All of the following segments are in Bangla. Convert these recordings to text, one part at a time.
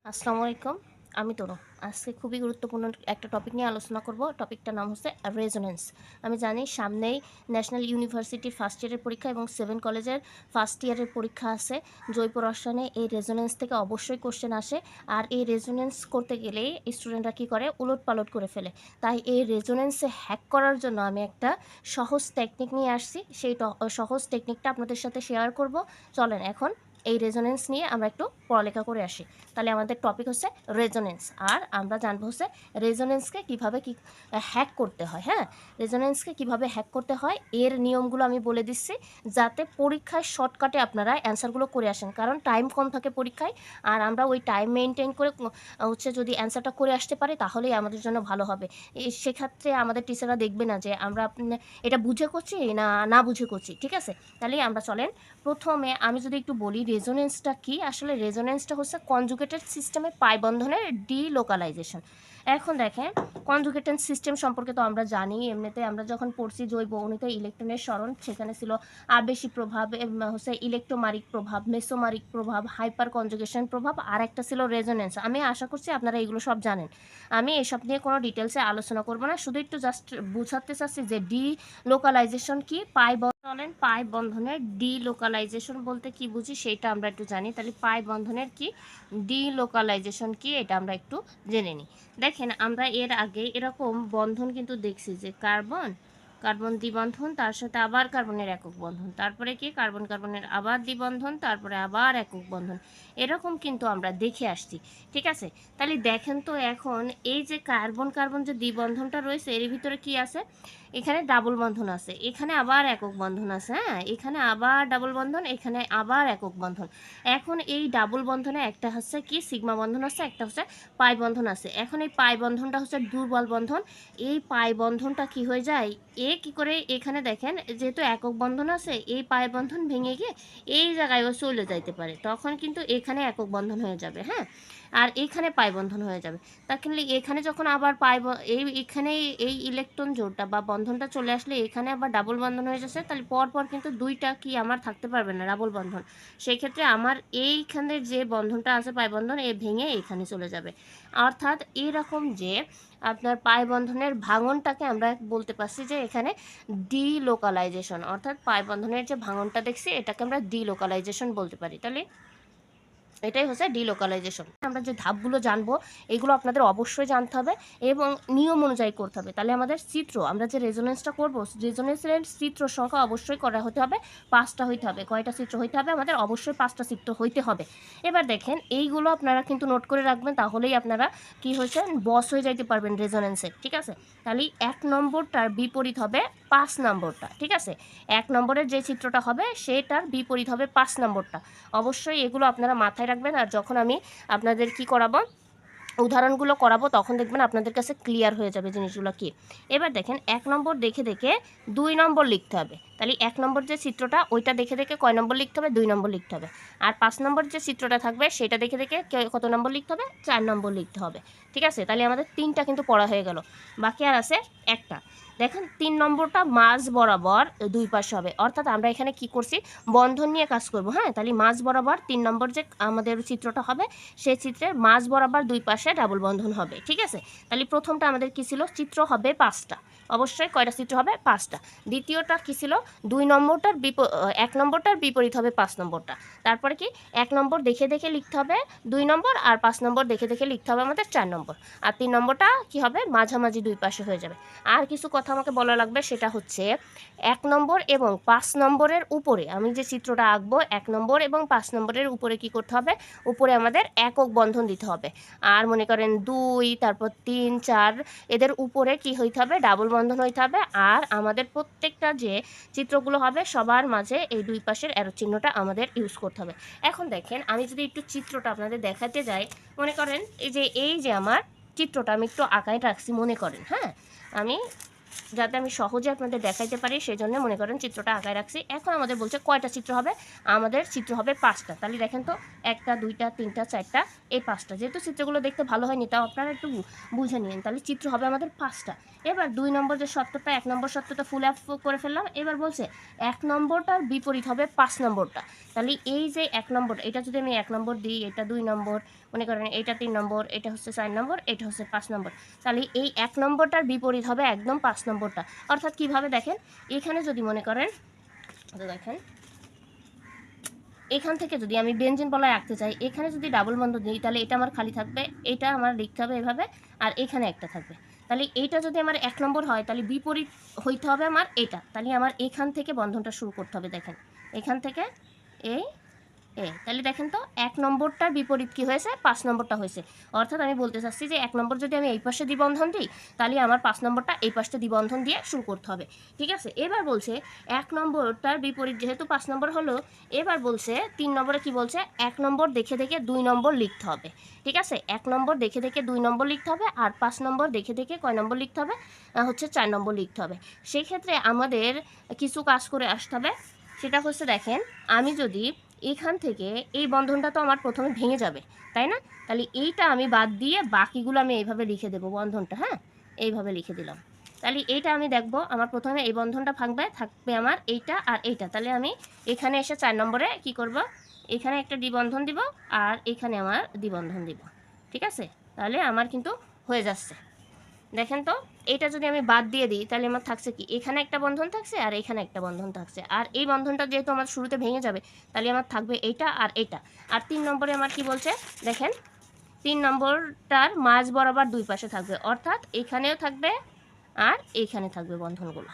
আসসালামু আলাইকুম। আমি তনু। আজকে খুবই গুরুত্বপূর্ণ একটা টপিক নিয়ে আলোচনা করব। টপিকটার নাম হচ্ছে রেজোনেন্স। আমি জানি সামনেই ন্যাশনাল ইউনিভার্সিটির ফার্স্ট ইয়ারের পরীক্ষা এবং 7 কলেজের ফার্স্ট ইয়ারের পরীক্ষা আছে। জৈব রসায়নে এই রেজোনেন্স থেকে অবশ্যই কোশ্চেন আসে। আর এই রেজোনেন্স করতে গেলেই স্টুডেন্টরা কী করে, উলটপালট করে ফেলে। তাই এই রেজোনেন্সে হ্যাক করার জন্য আমি একটা সহজ টেকনিক নিয়ে আসছি। সেই সহজ টেকনিকটা আপনাদের সাথে শেয়ার করব। চলেন এখন এই রেজোনেন্স নিয়ে আমরা একটু পড়ালেখা করে আসি। তাহলে আমাদের টপিক হচ্ছে রেজোনেন্স, আর আমরা জানবো হচ্ছে রেজোনেন্সকে কীভাবে হ্যাক করতে হয়। হ্যাঁ, রেজোনেন্সকে কীভাবে হ্যাক করতে হয় এর নিয়মগুলো আমি বলে দিচ্ছি, যাতে পরীক্ষায় শর্টকাটে আপনারা অ্যান্সারগুলো করে আসেন। কারণ টাইম কম থাকে পরীক্ষায়, আর আমরা ওই টাইম মেনটেন করে হচ্ছে যদি অ্যান্সারটা করে আসতে পারি তাহলেই আমাদের জন্য ভালো হবে। সেক্ষেত্রে আমাদের টিচাররা দেখবে না যে আমরা এটা বুঝে করছি না না বুঝে করছি। ঠিক আছে, তাহলে আমরা চলেন প্রথমে আমি যদি একটু বলি রেজোনেন্সটা কি। আসলে রেজোনেন্সটা হচ্ছে কনজুগেটেড সিস্টেমে পাই বন্ধনের ডিলোকালাইজেশন। এখন দেখেন, কনজুগেটেড সিস্টেম সম্পর্কে তো আমরা জানি, এমনিতে আমরা যখন পড়ছি জৈব অণুতে ইলেকট্রনের সরণ, সেখানে ছিল আবেশী প্রভাব, হচ্ছে ইলেকট্রোমারিক প্রভাব, মেসোমারিক প্রভাব, হাইপার কনজুগেশন প্রভাব, আর একটা ছিল রেজোনেন্স। আমি আশা করছি আপনারা এগুলো সব জানেন। আমি এসব নিয়ে কোনো ডিটেলসে আলোচনা করব না, শুধু একটু জাস্ট বুঝাতে চাচ্ছি যে ডিলোকালাইজেশন কি। চলেন পাই বন্ধনের ডিলোকালাইজেশন বলতে কি বুঝি সেটা আমরা একটু জানি। তাহলে পাই বন্ধনের কি, ডিলোকালাইজেশন কি, এটা আমরা একটু জেনে নিই। দেখেন, আমরা এর আগে এরকম বন্ধন কিন্তু দেখছি যে কার্বন কার্বন দ্বিবন্ধন, তার সাথে আবার কার্বনের একক বন্ধন, তারপরে কি কার্বন কার্বনের আবার দ্বিবন্ধন, তারপরে আবার একক বন্ধন, এরকম কিন্তু আমরা দেখে আসছি। ঠিক আছে, তাহলে দেখেন তো এখন এই যে কার্বন কার্বন যে দ্বিবন্ধনটা রয়েছে এর ভিতরে কি আছে, এখানে ডাবল বন্ধন আছে, এখানে আবার একক বন্ধন আছে। হ্যাঁ, এখানে আবার ডাবল বন্ধন, এখানে আবার একক বন্ধন। এখন এই ডাবল বন্ধনে একটা হচ্ছে কি সিগমা বন্ধন আছে, একটা হচ্ছে পাই বন্ধন আছে। এখন এই পাই বন্ধনটা হচ্ছে দুর্বল বন্ধন। এই পাই বন্ধনটা কি হয়ে যায়, কি করে, এখানে দেখেন যেহেতু একক বন্ধন আছে, এই পাই বন্ধন ভেঙে গিয়ে এই জায়গায় ও চলে যাইতে পারে, তখন কিন্তু এখানে একক বন্ধন হয়ে যাবে। হ্যাঁ, আর এখানে পাই বন্ধন হয়ে যাবে। তাহলে এখানে যখন আবার এখানে এই ইলেকট্রন জোড়টা বা বন্ধনটা চলে আসলে এখানে আবার ডাবল বন্ধন হয়ে যাচ্ছে, তাহলে পরপর কিন্তু দুইটা কি আমার থাকতে পারবে না, ডাবল বন্ধন। সেই ক্ষেত্রে আমার এইখানে যে বন্ধনটা আছে পাই বন্ধন, ভেঙে এখানে চলে যাবে। অর্থাৎ এরকম যে আপনার পাই বন্ধনের ভাঙনটাকে আমরা বলতে পারছি যে এখানে ডিলোকালাইজেশন, অর্থাৎ পাই বন্ধনের যে ভাঙনটা দেখছি এটাকে আমরা ডিলোকালাইজেশন বলতে পারি। তাহলে এটাই হচ্ছে ডিলোকালাইজেশন। আমরা যে ধাপগুলো জানবো এগুলো আপনাদের অবশ্যই জানতে হবে এবং নিয়ম অনুযায়ী করতে হবে। তাহলে আমাদের চিত্র, আমরা যে রেজোনেন্সটা করবো, রেজোনেন্সের চিত্র সংখ্যা অবশ্যই করা হতে হবে, 5টা হইতে হবে। কয়টা চিত্র হইতে হবে আমাদের, অবশ্যই 5টা চিত্র হইতে হবে। এবার দেখেন এইগুলো আপনারা কিন্তু নোট করে রাখবেন, তাহলেই আপনারা কি হয়েছে বস হয়ে যাইতে পারবেন রেজোনেন্সের। ঠিক আছে, তাহলে 1 নম্বরটার বিপরীত হবে 5 নম্বরটা। ঠিক আছে, 1 নম্বরের যে চিত্রটা হবে সেটার বিপরীত হবে 5 নম্বরটা। অবশ্যই এগুলো আপনারা মাথায় রাখবেন। আর যখন আমি আপনাদের কি করাবো, উদাহরণগুলো করাবো, তখন দেখবেন আপনাদের কাছে ক্লিয়ার হয়ে যাবে জিনিসগুলো কি। এবার দেখেন 1 নম্বর দেখে দেখে 2 নম্বর লিখতে হবে। তাহলে 1 নম্বর যে চিত্রটা ওইটা দেখে দেখে কয় নম্বর লিখতে হবে, 2 নম্বর লিখতে হবে। আর 5 নম্বর যে চিত্রটা থাকবে সেটা দেখে দেখে কত নম্বর লিখতে হবে, 4 নম্বর লিখতে হবে। ঠিক আছে, তাহলে আমাদের 3টা কিন্তু পড়া হয়ে গেল, বাকি আর আছে একটা। দেখেন 3 নম্বরটা মাঝ বরাবর 2 পাশে হবে, অর্থাৎ আমরা এখানে কি করছি, বন্ধন নিয়ে কাজ করব। হ্যাঁ, তাহলে মাঝ বরাবর 3 নম্বর যে আমাদের চিত্রটা হবে সেই চিত্রের মাঝ বরাবর 2 পাশে ডাবল বন্ধন হবে। ঠিক আছে, তাহলে প্রথমটা আমাদের কি ছিল, চিত্র হবে 5টা, অবশ্যই কয়টা চিত্র হবে, 5টা। দ্বিতীয়টা কি ছিল, 2 নম্বরটার 1 নম্বরটার বিপরীত হবে 5 নম্বরটা। তারপরে কি 1 নম্বর দেখে দেখে লিখতে হবে 2 নম্বর, আর 5 নম্বর দেখে দেখে লিখতে হবে আমাদের 4 নম্বর। আর 3 নম্বরটা কি হবে, মাঝামাঝি 2 পাশে হয়ে যাবে। আর কিছু কথা আমাকে বলা লাগবে, সেটা হচ্ছে 1 নম্বর এবং 5 নম্বরের উপরে আমি যে চিত্রটা আঁকবো, 1 নম্বর এবং 5 নম্বরের উপরে কি করতে হবে, উপরে আমাদের একক বন্ধন দিতে হবে। আর মনে করেন 2, তারপর 3, 4 এদের উপরে কি হইতে হবে, ডাবল বন্ধন হইতে হবে। আর আমাদের প্রত্যেকটা যে চিত্রগুলো হবে সবার মাঝে এই 2 পাশের অ্যারো চিহ্নটা আমাদের ইউজ করতে হবে। এখন দেখেন আমি যদি একটু চিত্রটা আপনাদের দেখাতে যাই, মনে করেন এই যে আমার চিত্রটা আমি একটু আঁকায় রাখছি, মনে করেন। হ্যাঁ, আমি যাতে আমি সহজে আপনাদের দেখাইতে পারি সেই জন্য মনে করেন চিত্রটা আঁকায় রাখছি। এখন আমাদের বলছে কয়টা চিত্র হবে, আমাদের চিত্র হবে 5টা। তাহলে দেখেন তো 1টা 2টা 3টা 4টা এই 5টা, যেহেতু চিত্রগুলো দেখতে ভালো হয়নি তাও আপনারা একটু বুঝে নিন। তাহলে চিত্র হবে আমাদের 5টা। এবার 2 নম্বর যে সত্যটা, 1 নম্বর সত্যটা ফুল অ্যাপ করে ফেললাম। এবার বলছে 1 নম্বরটার বিপরীত হবে 5 নম্বরটা। তাহলে এই যে 1 নম্বর, এটা যদি আমি 1 নম্বর দিই, এটা 2 নম্বর, মনে করেন এটা 3 নম্বর, এটা হচ্ছে 4 নম্বর, এটা হচ্ছে 5 নম্বর। তাহলে এই 1 নম্বরটার বিপরীত হবে একদম 5 নম্বরটা। অর্থাৎ কিভাবে দেখেন, এখানে যদি মনে করেন, দেখেন এখান থেকে যদি আমি বেঞ্জিন বলয় আঁকতে চাই, এখানে যদি ডাবল বন্ধ দিই তাহলে এটা আমার খালি থাকবে, এটা আমার লিখতে হবে এভাবে, আর এখানে একটা থাকবে। তাহলে এইটা যদি আমার 1 নম্বর হয় তাহলে বিপরীত হইতে হবে আমার এটা। তাহলে আমার এখান থেকে বন্ধনটা শুরু করতে হবে। দেখেন এখান থেকে এই তাহলে দেখেন তো 1 নম্বরটার বিপরীত কি হয়েছে, 5 নম্বরটা হয়েছে। অর্থাৎ আমি বলতে চাচ্ছি যে 1 নম্বর যদি আমি এই পাশে দ্বিবন্ধন দিই তাহলে আমার 5 নম্বরটা এই পাশে দ্বিবন্ধন দিয়ে শুরু করতে হবে। ঠিক আছে, এবার বলছে 1 নম্বরটার বিপরীত যেহেতু 5 নম্বর হলো, এবার বলছে 3 নম্বরে কি বলছে, 1 নম্বর দেখে দেখে 2 নম্বর লিখতে হবে। ঠিক আছে, 1 নম্বর দেখে দেখে 2 নম্বর লিখতে হবে, আর 5 নম্বর দেখে দেখে কয় নম্বর লিখতে হবে, হচ্ছে 4 নম্বর লিখতে হবে। সেই ক্ষেত্রে আমাদের কিছু কাজ করে আসতে হবে। সেটা হচ্ছে দেখেন, আমি যদি এখান থেকে এই বন্ধনটা তো আমার প্রথমে ভেঙে যাবে, তাই না? তাহলে এইটা আমি বাদ দিয়ে বাকিগুলো আমি এইভাবে লিখে দেবো বন্ধনটা। হ্যাঁ, এইভাবে লিখে দিলাম। তাহলে এইটা আমি দেখব, আমার প্রথমে এই বন্ধনটা ভাঙবে, থাকবে আমার এইটা আর এইটা। তাহলে আমি এখানে এসে 4 নম্বরে কি করব, এখানে একটা দ্বিবন্ধন দিব আর এখানে আমার দ্বিবন্ধন দিব। ঠিক আছে, তাহলে আমার কিন্তু হয়ে যাচ্ছে। দেখেন তো এটা যদি আমি বাদ দিয়ে দিই তাহলে আমার থাকছে কি, এখানে একটা বন্ধন থাকছে আর এখানে একটা বন্ধন থাকছে, আর এই বন্ধনটা যেহেতু আমার শুরুতে ভেঙে যাবে তাহলে আমার থাকবে এইটা আর এইটা। আর 3 নম্বরে আমার কি বলছে দেখেন, 3 নম্বরটার মাঝ বরাবর দুই পাশে থাকবে, অর্থাৎ এখানেও থাকবে আর এইখানে থাকবে বন্ধনগুলো।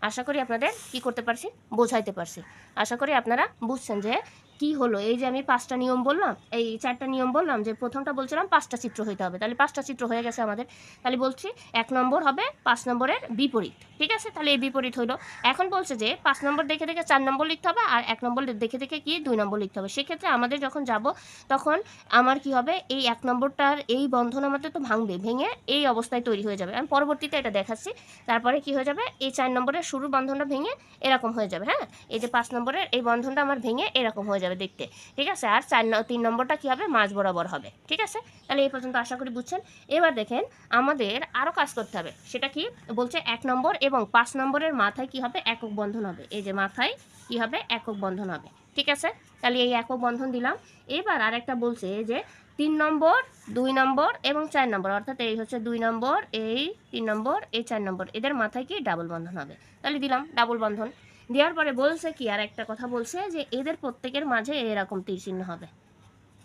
আশা করি আপনাদের কি করতে পারছি, বোঝাইতে পারছি। আশা করি আপনারা বুঝছেন যে কি হলো। এই যে আমি 5টা নিয়ম বললাম, এই 4টা নিয়ম বললাম, যে প্রথমটা বলছিলাম 5টা চিত্র হইতে হবে, তাহলে 5টা চিত্র হয়ে গেছে আমাদের। তাহলে বলছি 1 নম্বর হবে 5 নম্বরের বিপরীত। ঠিক আছে, তাহলে এই বিপরীত হইলো। এখন বলছে যে 5 নম্বর দেখে দেখে 4 নম্বর লিখতে হবে, আর 1 নম্বর দেখে দেখে কি 2 নম্বর লিখতে হবে। সেক্ষেত্রে আমাদের যখন যাব তখন আমার কি হবে, এই 1 নম্বরটার এই বন্ধন আমাদের তো ভাঙবে, ভেঙে এই অবস্থায় তৈরি হয়ে যাবে। আমি পরবর্তীতে এটা দেখাচ্ছি। তারপরে কি হয়ে যাবে, এই 4 নম্বরের শুরুর বন্ধনটা ভেঙে এরকম হয়ে যাবে। হ্যাঁ, এই যে 5 নম্বরের এই বন্ধনটা আমার ভেঙে এরকম হয়ে যাবে দেখতে। ঠিক আছে, আর 3 নম্বরটা কি হবে, মাঝ বরাবর হবে। ঠিক আছে, তাহলে এই পর্যন্ত আশা করি বুঝছেন। এবার দেখেন আমাদের আরও কাজ করতে হবে। সেটা কি বলছে, 1 নম্বর এবং 5 নম্বরের মাথায় কি হবে, একক বন্ধন হবে। এই যে মাথায় কি হবে, একক বন্ধন হবে। ঠিক আছে, তাহলে এই একক বন্ধন দিলাম। এবার আরেকটা বলছে যে 3 নম্বর 2 নম্বর এবং 4 নম্বর, অর্থাৎ এই হচ্ছে 2 নম্বর, এই 3 নম্বর, এই 4 নম্বর, এদের মাথায় কি ডাবল বন্ধন হবে। তাহলে দিলাম ডাবল বন্ধন। দেওয়ার পরে বলছে কি, আর একটা কথা বলছে যে এদের প্রত্যেকের মাঝে এরকম তীর চিহ্ন হবে।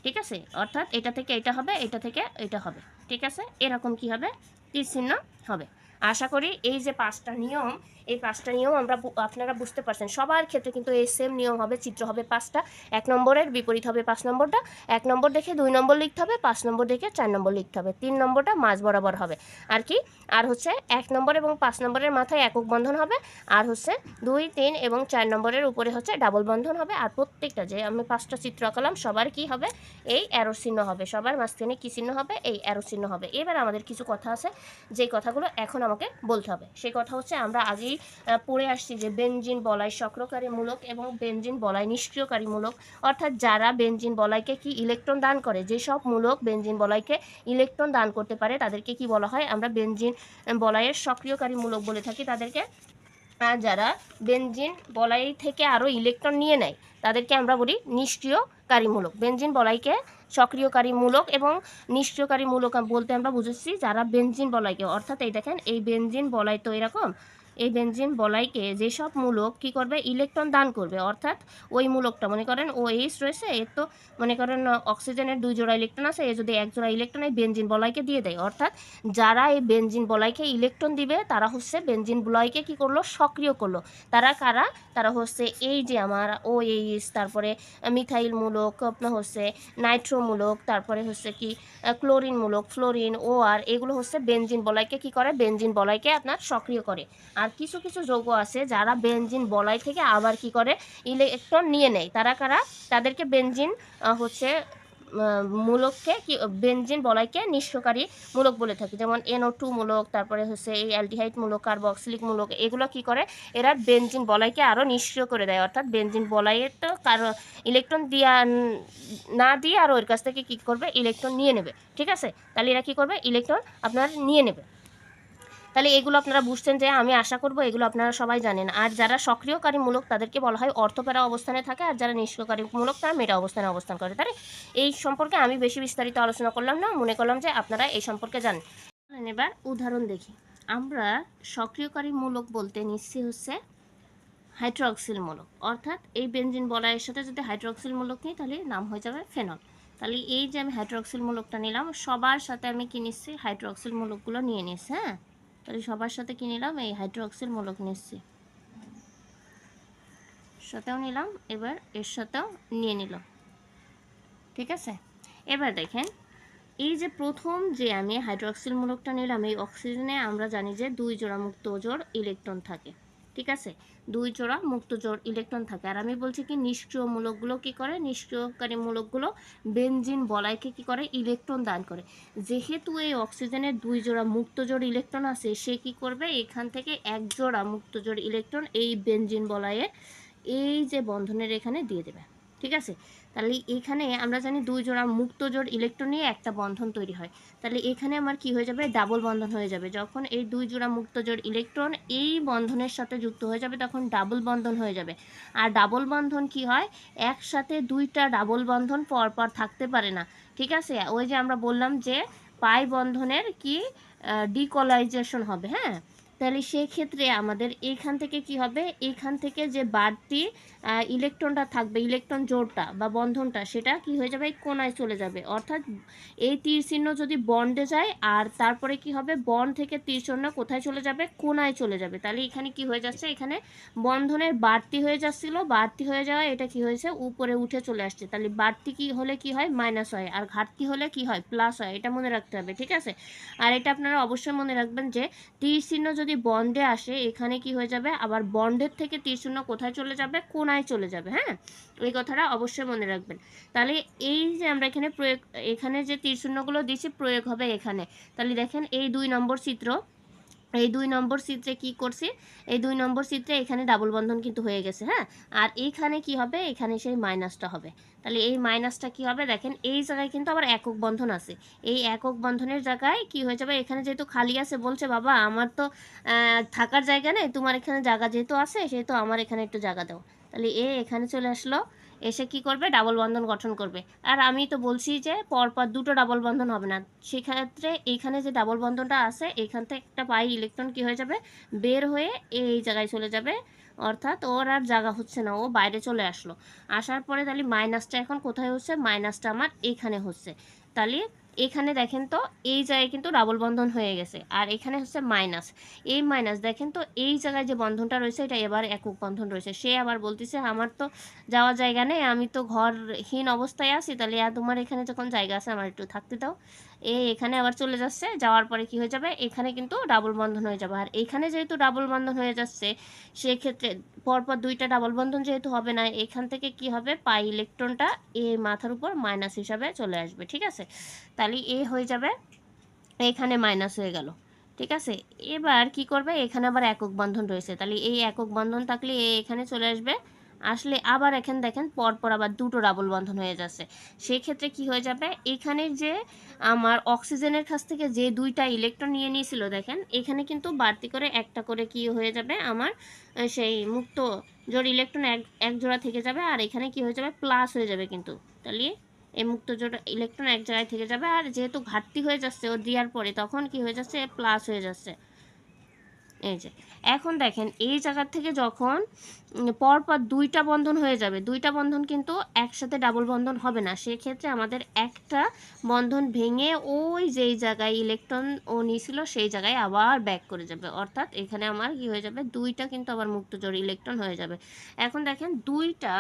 ঠিক আছে, অর্থাৎ এটা থেকে এটা হবে, এটা থেকে এটা হবে। ঠিক আছে, এরকম কি হবে, তীর চিহ্ন হবে। আশা করি এই যে 5টা নিয়ম, এই 5টা নিয়ম আপনারা বুঝতে পারছেন। সবার ক্ষেত্রে কিন্তু এই সেম নিয়ম হবে, চিত্র হবে 5টা। 1 নম্বরের বিপরীত হবে 5 নম্বরটা, 1 নম্বর দেখে 2 নম্বর লিখতে হবে, 5 নম্বর দেখে 4 নম্বর লিখতে হবে, 3 নম্বরটা মাঝ বরাবর হবে। আর কি, আর হচ্ছে 1 নম্বর এবং 5 নম্বরের মাথায় একক বন্ধন হবে, আর হচ্ছে 2 3 এবং 4 নম্বরের উপরে হচ্ছে ডাবল বন্ধন হবে। আর প্রত্যেকটা যে আমি 5টা চিত্র আঁকালাম সবার কি হবে, এই অ্যারো চিহ্ন হবে। সবার মাঝখানে কি চিহ্ন হবে, এই অ্যারো চিহ্ন হবে। এবার আমাদের কিছু কথা আছে, যেই কথাগুলো এখন আমাকে বলতে হবে। সেই কথা হচ্ছে, আমরা আগেই পড়ে আসছি যে বেনজিন বলয় সক্রিয়কারীমূলক এবং বেনজিন বলয় নিষ্ক্রিয়কারীমূলক। অর্থাৎ যারা বেনজিন বলয়কে কি ইলেকট্রন দান করে, যেসব মূলক বেনজিন বলয়কে ইলেকট্রন দান করতে পারে তাদেরকে কি বলা হয়, আমরা বেনজিন বলয়ের সক্রিয়কারীমূলক বলে থাকি তাদেরকে। আর যারা বেনজিন বলয় থেকে আরও ইলেকট্রন নিয়ে নেয় তাদেরকে আমরা বলি নিষ্ক্রিয়কারীমূলক। বেনজিন বলয়কে সক্রিয়কারীমূলক এবং নিষ্ক্রিয়কারীমূলক বলতে আমরা বুঝেছি যারা বেনজিন বলয়কে, অর্থাৎ এই দেখেন এই বেনজিন বলয় তো এরকম, এই বেনজিন বলয়কে যেসব মূলক কি করবে, ইলেকট্রন দান করবে। অর্থাৎ ওই মূলকটা মনে করেন OH রয়েছে, এর তো মনে করেন অক্সিজেনের 2 জোড়া ইলেকট্রন আছে, এ যদি 1 জোড়া ইলেকট্রন এই বেনজিন বলয়কে দিয়ে দেয়, অর্থাৎ যারা এই বেনজিন বলয়কে ইলেকট্রন দিবে তারা হচ্ছে বেনজিন বলয়কে কি করলো, সক্রিয় করলো। তারা কারা, তারা হচ্ছে এই যে আমার OH, তারপরে মিথাইল মূলক, আপনার হচ্ছে নাইট্রো মূলক, তারপরে হচ্ছে কি ক্লোরিন মূলক, ফ্লোরিন, OR, এগুলো হচ্ছে বেনজিন বলয়কে কি করে, বেনজিন বলয়কে আপনার সক্রিয় করে। আর কিছু কিছু যৌগ আছে যারা বেনজিন বলয় থেকে আবার কি করে, ইলেকট্রন নিয়ে নেয়। তারা কারা, তাদেরকে বেনজিন হচ্ছে মূলককে কি বেনজিন বলয়কে নিষ্ক্রিয়কারী মূলক বলে থাকি, যেমন NO2 মূলক, তারপরে হচ্ছে এই অ্যালডিহাইড মূলক, কার্বক্সিলিক মূলক, এগুলো কি করে, এরা বেনজিন বলয়কে আরও নিষ্ক্রিয় করে দেয়, অর্থাৎ বেনজিন বলয়ের তো কারো ইলেকট্রন দিয়া না দিয়ে আর ওর কাছ থেকে কী করবে, ইলেকট্রন নিয়ে নেবে। ঠিক আছে, তাহলে এরা কী করবে, ইলেকট্রন আপনার নিয়ে নেবে। তাহলে এগুলো আপনারা বুঝছেন, যে আমি আশা করব এগুলো আপনারা সবাই জানেন। আর যারা সক্রিয়কারী মূলক তাদেরকে বলা হয় অর্থপ্যারা অবস্থানে থাকে, আর যারা নিষ্ক্রিয়কারী মূলক তারা মেটা অবস্থানে অবস্থান করে। তাহলে এই সম্পর্কে আমি বেশি বিস্তারিত আলোচনা করলাম না, মনে করলাম যে আপনারা এই সম্পর্কে জানেন। এবার উদাহরণ দেখি। আমরা সক্রিয়কারী মূলক বলতে নিচ্ছি হচ্ছে হাইড্রোক্সিল মূলক, অর্থাৎ এই বেনজিন বলয়ের সাথে যদি হাইড্রোক্সিল মূলক নিই তাহলে নাম হয়ে যাবে ফেনল। তাহলে এই যে আমি হাইড্রোক্সিল মূলকটা নিলাম, সবার সাথে আমি কি নিচ্ছি, হাইড্রোক্সিল মূলকগুলো নিয়ে নিচ্ছি। হ্যাঁ, তাহলে সবার সাথে কি নিলাম, এই হাইড্রোক্সিল মূলক নিচ্ছি, সাথেও নিলাম, এবার এর সাথেও নিয়ে নিলাম। ঠিক আছে, এবার দেখেন এই যে প্রথম যে আমি হাইড্রোক্সিল মূলকটা নিলাম, এই অক্সিজেনে আমরা জানি যে 2 জোড়া মুক্ত জোড় ইলেকট্রন থাকে। ঠিক আছে, 2 জোড়া মুক্ত জোড় ইলেকট্রন থাকে। আর আমি বলছি কি নিষ্ক্রিয় মূলকগুলো কি করে, নিষ্ক্রিয়কারী মূলকগুলো বেনজিন বলয়কে কি করে, ইলেকট্রন দান করে। যেহেতু এই অক্সিজেনের 2 জোড়া মুক্ত জোড় ইলেকট্রন আছে, সে কি করবে, এখান থেকে 1 জোড়া মুক্ত জোড় ইলেকট্রন এই বেনজিন বলয়ে এই যে বন্ধনের এখানে দিয়ে দেবে। ঠিক আছে, তাহলে এখানে আমরা জানি 2 জোড়া মুক্ত জোড় ইলেকট্রন নিয়ে একটা বন্ধন তৈরি হয়। তাহলে এখানে আমার কি হয়ে যাবে, ডাবল বন্ধন হয়ে যাবে। যখন এই 2 জোড়া মুক্ত জোড় ইলেকট্রন এই বন্ধনের সাথে যুক্ত হয়ে যাবে তখন ডাবল বন্ধন হয়ে যাবে। আর ডাবল বন্ধন কি হয়, একসাথে 2টা ডাবল বন্ধন পরপর থাকতে পারে না। ঠিক আছে, ওই যে আমরা বললাম যে পাই বন্ধনের কি ডিকলাইজেশন হবে। হ্যাঁ, তাহলে সেই ক্ষেত্রে আমাদের এইখান থেকে কি হবে, এইখান থেকে যে বাড়তি ইলেকট্রনটা থাকবে, ইলেকট্রন জোড়টা বা বন্ধনটা, সেটা কি হয়ে যাবে, কোণায় চলে যাবে। অর্থাৎ এই তীর চিহ্ন যদি বন্ডে যায় আর তারপরে কি হবে, বন্ড থেকে তীর চিহ্ন কোথায় চলে যাবে, কোণায় চলে যাবে। তাহলে এখানে কি হয়ে যাচ্ছে, এখানে বন্ধনের বাড়তি হয়ে যাচ্ছিল, বাড়তি হয়ে যাওয়া এটা কি হয়েছে, উপরে উঠে চলে আসছে। তাহলে বাড়তি কি হলে কি হয়, মাইনাস হয়, আর ঘাটতি হলে কি হয়, প্লাস হয়। এটা মনে রাখতে হবে। ঠিক আছে, আর এটা আপনারা অবশ্যই মনে রাখবেন যে তীর চিহ্ন যদি বন্ডে আসে এখানে কি হয়ে যাবে, আবার বন্ডের থেকে তীর চিহ্ন কোথায় চলে যাবে, কোণায় চলে যাবে। হ্যাঁ, এই কথাটা অবশ্যই মনে রাখবেন। তাহলে এই যে আমরা এখানে প্রয়োগ, এখানে যে তীর চিহ্নগুলো দিয়েছি প্রয়োগ হবে এখানে। তাহলে দেখেন এই 2 নম্বর চিত্র, এই 2 নম্বর চিত্রে কি করছি, এই 2 নম্বর চিত্রে এখানে ডাবল বন্ধন কিন্তু হয়ে গেছে। হ্যাঁ, আর এইখানে কি হবে, এখানে সেই মাইনাসটা হবে। তাহলে এই মাইনাসটা কি হবে, দেখেন এই জায়গায় কিন্তু আবার একক বন্ধন আছে। এই একক বন্ধনের জায়গায় কি হয়ে যাবে, এখানে যেহেতু খালি আছে, বলছে বাবা আমার তো থাকার জায়গা নেই, তোমার এখানে জায়গা যেহেতু আছে সেহেতু আমার এখানে একটু জায়গা দাও। তাহলে এখানে চলে আসলো, এসে কি করবে, ডাবল বন্ধন গঠন করবে। আর আমি তো বলছি যে পরপর 2টো ডাবল বন্ধন হবে না, সেক্ষেত্রে এইখানে যে ডাবল বন্ধনটা আছে এখান থেকে একটা পাই ইলেকট্রন কি হয়ে যাবে, বের হয়ে এই জায়গায় চলে যাবে। অর্থাৎ ওর আর জায়গা হচ্ছে না, ও বাইরে চলে আসলো। আসার পরে তাহলে মাইনাসটা এখন কোথায় হচ্ছে, মাইনাসটা আমার এখানে হচ্ছে। তাহলে এখানে দেখেন তো এই জায়গায় কিন্তু ডাবল বন্ধন হয়ে গেছে, আর এখানে হচ্ছে মাইনাস। এই মাইনাস দেখেন তো এই জায়গায় যে বন্ধনটা রয়েছে এটা এবার একক বন্ধন রয়েছে। সে আবার বলতেছে আমার তো যাওয়ার জায়গা নেই, আমি তো ঘরহীন অবস্থায় আছি, তাহলে তোমার এখানে যখন জায়গা আছে আমার একটু থাকতে দাও। এখানে আবার চলে যাচ্ছে, যাওয়ার পরে কি হয়ে যাবে, এখানে কিন্তু ডাবল বন্ধন হয়ে যাবে। আর এখানে যেহেতু ডাবল বন্ধন হয়ে যাচ্ছে সেক্ষেত্রে পরপর 2টা ডাবল বন্ধন যেহেতু হবে না, এখান থেকে কি হবে, পাই ইলেকট্রনটা মাথার উপর মাইনাস হিসাবে চলে আসবে। ঠিক আছে, তাহলে হয়ে যাবে, এখানে মাইনাস হয়ে গেল। ঠিক আছে, এবার কি করবে, এখানে আবার একক বন্ধন রয়েছে, তাহলে এই একক বন্ধন থাকলে এখানে চলে আসবে। আসলে আবার এখানে দেখেন পরপর আবার 2টো ডাবল বন্ধন হয়ে যাচ্ছে। সেই ক্ষেত্রে কি হয়ে যাবে, এখানে যে আমার অক্সিজেনের কাছ থেকে যে 2টা ইলেকট্রন নিয়ে নিয়েছিল, দেখেন এখানে কিন্তু বাড়তি করে একটা করে কি হয়ে যাবে, আমার সেই মুক্ত জোড় ইলেকট্রন এক জোড়া থেকে যাবে, আর এখানে কি হয়ে যাবে, প্লাস হয়ে যাবে কিন্তু। তাহলে এই মুক্ত জোড় ইলেকট্রন এক জায়গায় থেকে যাবে, আর যেহেতু ঘাটতি হয়ে যাচ্ছে ও দেওয়ার পরে তখন কি হয়ে যাচ্ছে, প্লাস হয়ে যাচ্ছে। এই যে এখন দেখেন এই জায়গা থেকে যখন পরপর 2টা বন্ধন হয়ে যাবে, 2টা বন্ধন কিন্তু একসাথে ডাবল বন্ধন হবে না, সেক্ষেত্রে আমাদের একটা বন্ধন ভেঙে ওই যেই জায়গায় ইলেকট্রন ও নিয়েছিল সেই জায়গায় আবার ব্যাক করে যাবে। অর্থাৎ এখানে আমার কি হয়ে যাবে, 2টা কিন্তু আবার মুক্ত জোড় ইলেকট্রন হয়ে যাবে। এখন দেখেন 2টা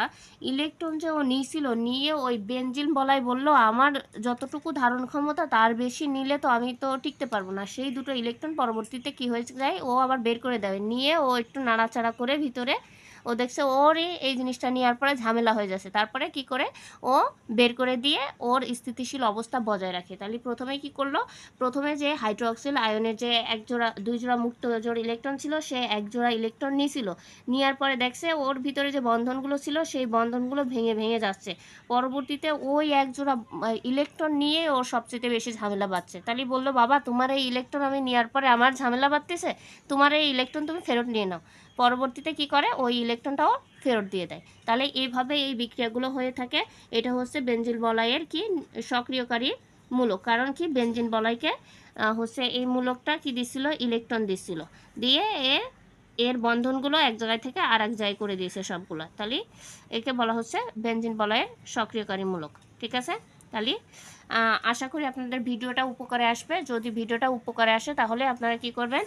ইলেকট্রন যে ও নিয়েছিল, নিয়ে ওই বেনজিন বলাই বলল আমার যতটুকু ধারণ ক্ষমতা তার বেশি নিলে তো আমি তো টিকতে পারবো না। সেই 2টো ইলেকট্রন পরবর্তীতে কি হয়ে যায়, ও আবার বের করে দেবে, নিয়ে ও একটু নাড়াচাড়া করে ভিতরে ও দেখছে ওরই এই জিনিসটা নেওয়ার পরে ঝামেলা হয়ে যাচ্ছে, তারপরে কি করে ও বের করে দিয়ে ওর স্থিতিশীল অবস্থা বজায় রাখে। তাহলে প্রথমে কি করলো, প্রথমে যে হাইড্রোক্সিল আয়নের যে এক জোড়া 2 জোড়া মুক্ত জোড় ইলেকট্রন ছিল, সে 1 জোড়া ইলেকট্রন নিয়েছিল, নেওয়ার পরে দেখছে ওর ভিতরে যে বন্ধনগুলো ছিল সেই বন্ধনগুলো ভেঙে ভেঙে যাচ্ছে। পরবর্তীতে ওই 1 জোড়া ইলেকট্রন নিয়ে ওর সবচেয়ে বেশি ঝামেলা বাঁধছে। তাহলে বললো, বাবা তোমার এই ইলেকট্রন আমি নেওয়ার পরে আমার ঝামেলা বাঁধতেছে, তোমার এই ইলেকট্রন তুমি ফেরত নিয়ে নাও। পরবর্তীতে কি করে, ওই ইলেকট্রনটাও ফেরত দিয়ে দেয়। তাহলে এইভাবে এই বিক্রিয়াগুলো হয়ে থাকে। এটা হচ্ছে বেনজিন বলয়ের কি সক্রিয়কারী মূলক। কারণ কি, বেনজিন বলয়কে হচ্ছে এই মূলকটা কি দিছিল, ইলেকট্রন দিছিল, দিয়ে এর বন্ধনগুলো এক জায়গায় থেকে আর এক জায়গায় করে দিয়েছে সবগুলো। তাহলে একে বলা হচ্ছে বেনজিন বলয়ের সক্রিয়কারী মূলক। ঠিক আছে? তাহলে আশা করি আপনাদের ভিডিওটা উপকারে আসবে। যদি ভিডিওটা উপকারে আসে তাহলে আপনারা কি করবেন,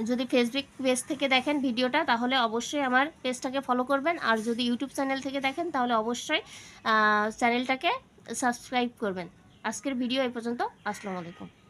যদি ফেসবুক পেজ থেকে দেখেন ভিডিওটা তাহলে অবশ্যই আমার পেজটাকে ফলো করবেন, আর যদি ইউটিউব চ্যানেল থেকে দেখেন তাহলে অবশ্যই চ্যানেলটাকে সাবস্ক্রাইব করবেন। আজকের ভিডিও এই পর্যন্ত। আসসালামু আলাইকুম।